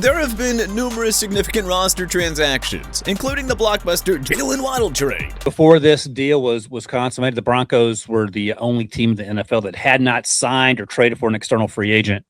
There have been numerous significant roster transactions, including the blockbuster Jalen Waddle trade. Before this deal was consummated, the Broncos were the only team in the NFL that had not signed or traded for an external free agent.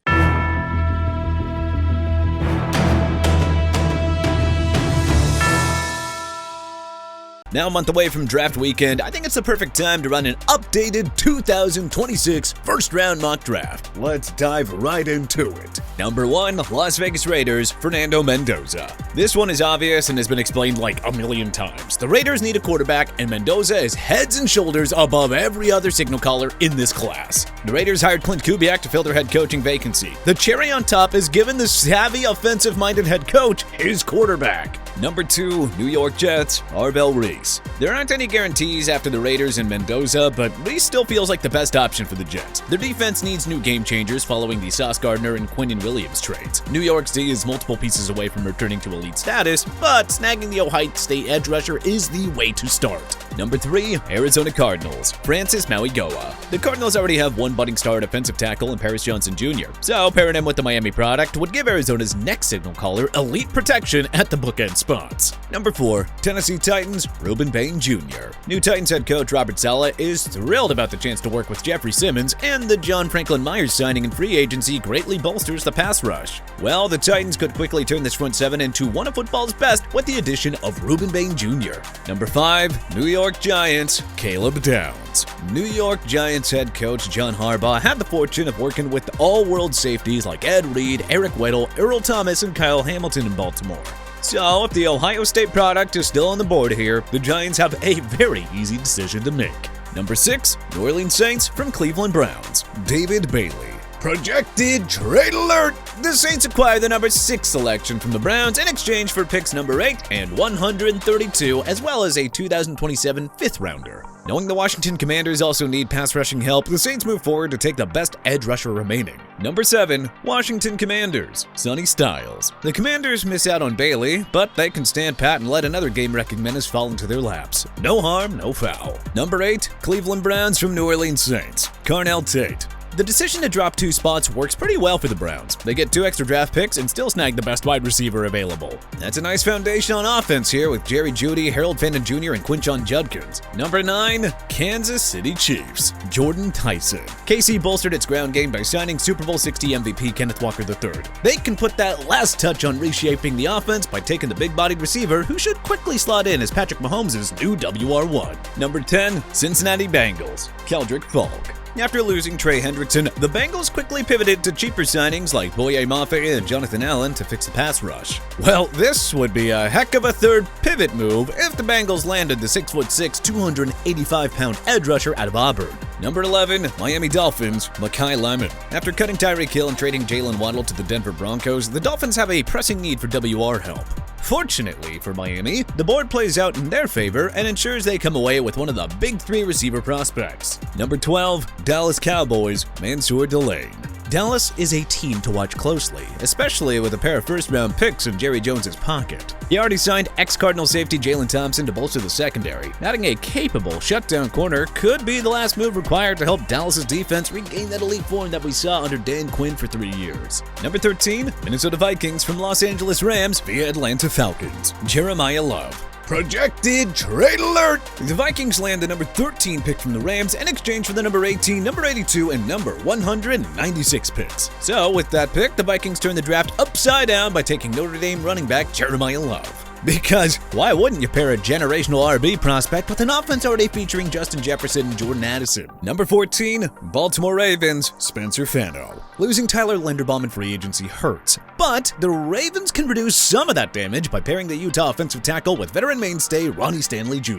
Now a month away from draft weekend, I think it's the perfect time to run an updated 2026 first-round mock draft. Let's dive right into it. Number 1, Las Vegas Raiders, Fernando Mendoza. This one is obvious and has been explained like a million times. The Raiders need a quarterback, and Mendoza is heads and shoulders above every other signal caller in this class. The Raiders hired Clint Kubiak to fill their head coaching vacancy. The cherry on top is given the savvy, offensive-minded head coach his quarterback. Number 2, New York Jets, Arvell Reese. There aren't any guarantees after the Raiders and Mendoza, but Reese still feels like the best option for the Jets. Their defense needs new game changers following the Sauce Gardner and Quinnen Williams trades. New York's D is multiple pieces away from returning to elite status, but snagging the Ohio State edge rusher is the way to start. Number 3, Arizona Cardinals, Francis Mauigoa. The Cardinals already have one budding star defensive tackle in Paris Johnson Jr., so pairing him with the Miami product would give Arizona's next signal caller elite protection at the bookend spots. Number 4, Tennessee Titans, Ruben Bain Jr. New Titans head coach Robert Saleh is thrilled about the chance to work with Jeffrey Simmons, and the John Franklin Myers signing in free agency greatly bolsters the pass rush. Well, the Titans could quickly turn this front seven into one of football's best with the addition of Ruben Bain Jr. Number 5, New York Giants, Caleb Downs. New York Giants head coach John Harbaugh had the fortune of working with all-world safeties like Ed Reed, Eric Weddle, Earl Thomas, and Kyle Hamilton in Baltimore. So, if the Ohio State product is still on the board here, the Giants have a very easy decision to make. Number 6, New Orleans Saints from Cleveland Browns, David Bailey. Projected trade alert! The Saints acquire the number 6 selection from the Browns in exchange for picks number 8 and 132, as well as a 2027 5th rounder. Knowing the Washington Commanders also need pass rushing help, the Saints move forward to take the best edge rusher remaining. Number 7, Washington Commanders, Sonny Styles. The Commanders miss out on Bailey, but they can stand pat and let another game-wrecking menace fall into their laps. No harm, no foul. Number 8, Cleveland Browns from New Orleans Saints, Carnell Tate. The decision to drop 2 spots works pretty well for the Browns. They get 2 extra draft picks and still snag the best wide receiver available. That's a nice foundation on offense here with Jerry Jeudy, Harold Fandon Jr., and Quinshon Judkins. Number 9, Kansas City Chiefs, Jordan Tyson. KC bolstered its ground game by signing Super Bowl 60 MVP Kenneth Walker III. They can put that last touch on reshaping the offense by taking the big-bodied receiver who should quickly slot in as Patrick Mahomes' new WR1. Number 10, Cincinnati Bengals, Keldrick Falk. After losing Trey Hendrickson, the Bengals quickly pivoted to cheaper signings like Boye Mafe and Jonathan Allen to fix the pass rush. Well, this would be a heck of a third pivot move if the Bengals landed the 6'6", 285-pound edge rusher out of Auburn. Number 11, Miami Dolphins, Mekhi Lemon. After cutting Tyreek Hill and trading Jalen Waddle to the Denver Broncos, the Dolphins have a pressing need for WR help. Fortunately for Miami, the board plays out in their favor and ensures they come away with one of the big 3 receiver prospects. Number 12, Dallas Cowboys, Mansour Delane. Dallas is a team to watch closely, especially with a pair of first-round picks in Jerry Jones' pocket. He already signed ex-Cardinal safety Jalen Thompson to bolster the secondary. Adding a capable shutdown corner could be the last move required to help Dallas' defense regain that elite form that we saw under Dan Quinn for 3 years. Number 13, Minnesota Vikings from Los Angeles Rams via Atlanta Falcons, Jeremiah Love. Projected trade alert! The Vikings land the number 13 pick from the Rams in exchange for the number 18, number 82, and number 196 picks. So, with that pick, the Vikings turn the draft upside down by taking Notre Dame running back Jeremiah Love. Because why wouldn't you pair a generational RB prospect with an offense already featuring Justin Jefferson and Jordan Addison? Number 14, Baltimore Ravens, Spencer Fano. Losing Tyler Linderbaum in free agency hurts, but the Ravens can reduce some of that damage by pairing the Utah offensive tackle with veteran mainstay Ronnie Stanley Jr.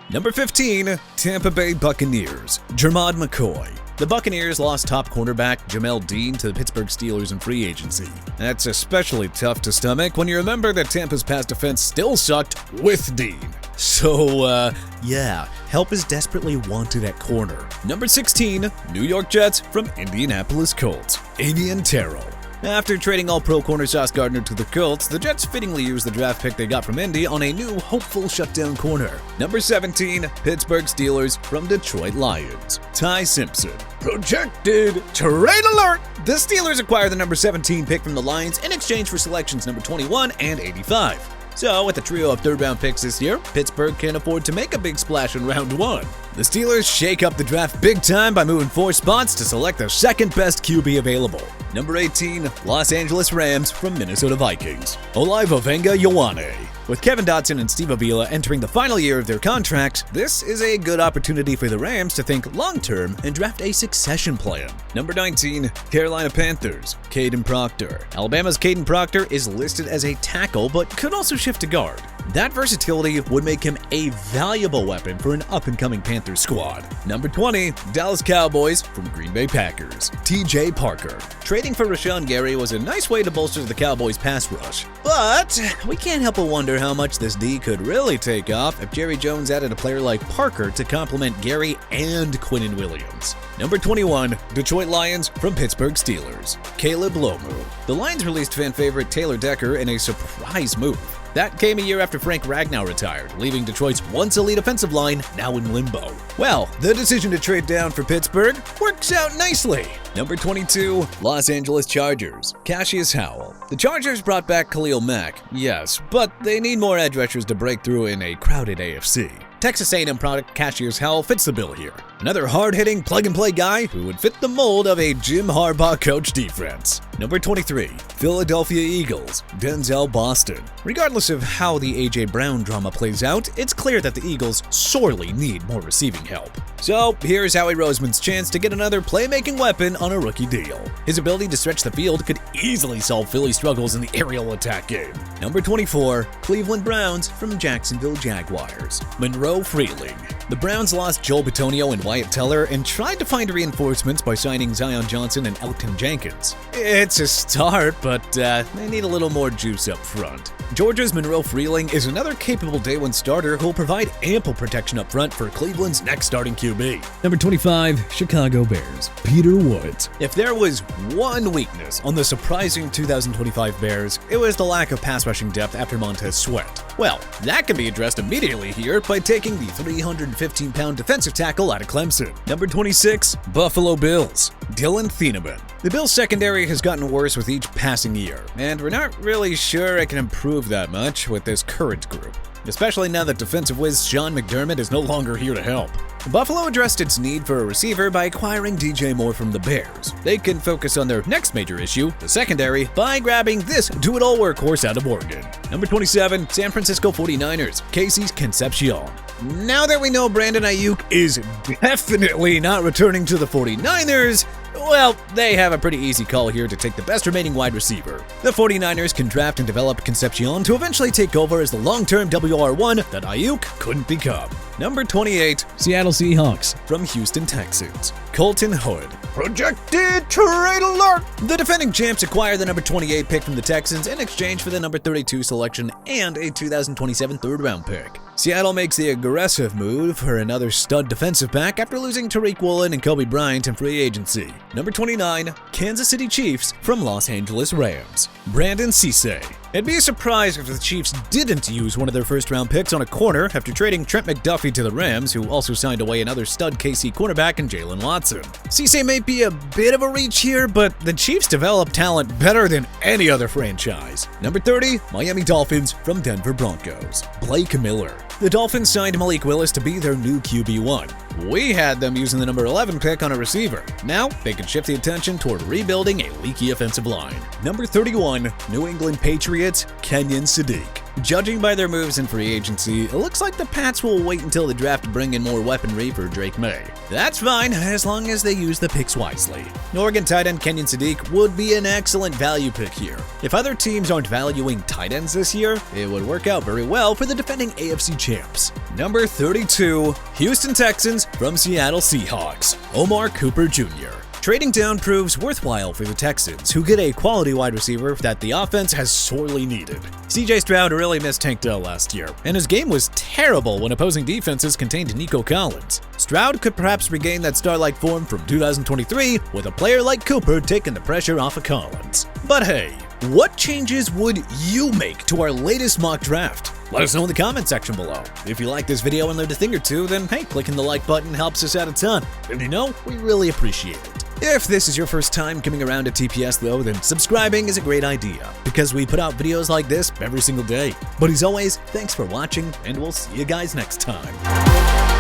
Number 15, Tampa Bay Buccaneers, Jermod McCoy. The Buccaneers lost top cornerback Jamel Dean to the Pittsburgh Steelers in free agency. That's especially tough to stomach when you remember that Tampa's pass defense still sucked with Dean. So, yeah, help is desperately wanted at corner. Number 16, New York Jets from Indianapolis Colts, Avian Terrell. After trading All-Pro corner Sauce Gardner to the Colts, the Jets fittingly used the draft pick they got from Indy on a new hopeful shutdown corner. Number 17, Pittsburgh Steelers from Detroit Lions, Ty Simpson. Projected trade alert! The Steelers acquired the number 17 pick from the Lions in exchange for selections number 21 and 85. So, with a trio of third-round picks this year, Pittsburgh can afford to make a big splash in round 1. The Steelers shake up the draft big time by moving 4 spots to select their second-best QB available. Number 18, Los Angeles Rams from Minnesota Vikings, Olaivovenga Ioane. With Kevin Dotson and Steve Avila entering the final year of their contracts, this is a good opportunity for the Rams to think long-term and draft a succession plan. Number 19, Carolina Panthers, Caden Proctor. Alabama's Caden Proctor is listed as a tackle but could also shift to guard. That versatility would make him a valuable weapon for an up-and-coming Panthers squad. Number 20, Dallas Cowboys from Green Bay Packers, TJ Parker. Trading for Rashawn Gary was a nice way to bolster the Cowboys' pass rush. But we can't help but wonder how much this D could really take off if Jerry Jones added a player like Parker to complement Gary and Quinnen Williams. Number 21, Detroit Lions from Pittsburgh Steelers, Caleb Lomu. The Lions released fan favorite Taylor Decker in a surprise move. That came a year after Frank Ragnow retired, leaving Detroit's once elite offensive line now in limbo. Well, the decision to trade down for Pittsburgh works out nicely. Number 22, Los Angeles Chargers, Cassius Howell. The Chargers brought back Khalil Mack, yes, but they need more edge rushers to break through in a crowded AFC. Texas A&M product Cassius Howell fits the bill here. Another hard-hitting, plug-and-play guy who would fit the mold of a Jim Harbaugh coach defense. Number 23, Philadelphia Eagles, Denzel Boston. Regardless of how the A.J. Brown drama plays out, it's clear that the Eagles sorely need more receiving help. So here's Howie Roseman's chance to get another playmaking weapon on a rookie deal. His ability to stretch the field could easily solve Philly's struggles in the aerial attack game. Number 24, Cleveland Browns from Jacksonville Jaguars, Monroe Freeling. The Browns lost Joel Bitonio and Wyatt Teller and tried to find reinforcements by signing Zion Johnson and Elton Jenkins. It's a start, but they need a little more juice up front. Georgia's Monroe Freeling is another capable day one starter who will provide ample protection up front for Cleveland's next starting QB. Number 25, Chicago Bears, Peter Woods. If there was one weakness on the surprising 2025 Bears, it was the lack of pass rushing depth after Montez Sweat. Well, that can be addressed immediately here by taking the 315-pound defensive tackle out of Clemson. Number 26, Buffalo Bills, Dylan Thieneman. The Bills' secondary has gotten worse with each passing year, and we're not really sure it can improve that much with this current group, especially now that defensive whiz Sean McDermott is no longer here to help. Buffalo addressed its need for a receiver by acquiring DJ Moore from the Bears. They can focus on their next major issue, the secondary, by grabbing this do-it-all workhorse out of Oregon. Number 27, San Francisco 49ers, Casey Concepcion. Now that we know Brandon Ayuk is definitely not returning to the 49ers, well, they have a pretty easy call here to take the best remaining wide receiver. The 49ers can draft and develop Concepcion to eventually take over as the long-term WR1 that Ayuk couldn't become. Number 28, Seattle Seahawks from Houston Texans, Colton Hood. Projected trade alert! The defending champs acquire the number 28 pick from the Texans in exchange for the number 32 selection and a 2027 third-round pick. Seattle makes the aggressive move for another stud defensive back after losing Tariq Woolen and Kobe Bryant in free agency. Number 29, Kansas City Chiefs from Los Angeles Rams, Brandon Cisse. It'd be a surprise if the Chiefs didn't use one of their first-round picks on a corner after trading Trent McDuffie to the Rams, who also signed away another stud KC cornerback in Jalen Watson. Cisse may be a bit of a reach here, but the Chiefs develop talent better than any other franchise. Number 30, Miami Dolphins from Denver Broncos, Blake Miller. The Dolphins signed Malik Willis to be their new QB1. We had them using the number 11 pick on a receiver. Now, they can shift the attention toward rebuilding a leaky offensive line. Number 31, New England Patriots, Kenyon Sadiq. Judging by their moves in free agency, it looks like the Pats will wait until the draft to bring in more weaponry for Drake May. That's fine, as long as they use the picks wisely. Oregon tight end Kenyon Sadiq would be an excellent value pick here. If other teams aren't valuing tight ends this year, it would work out very well for the defending AFC champs. Number 32, Houston Texans from Seattle Seahawks, Omar Cooper Jr. Trading down proves worthwhile for the Texans, who get a quality wide receiver that the offense has sorely needed. CJ Stroud really missed Tank Dell last year, and his game was terrible when opposing defenses contained Nico Collins. Stroud could perhaps regain that star-like form from 2023 with a player like Cooper taking the pressure off of Collins. But hey, what changes would you make to our latest mock draft? Let us know in the comment section below. If you like this video and learned a thing or two, then hey, clicking the like button helps us out a ton. And we really appreciate it. If this is your first time coming around to TPS though, then subscribing is a great idea, because we put out videos like this every single day. But as always, thanks for watching, and we'll see you guys next time.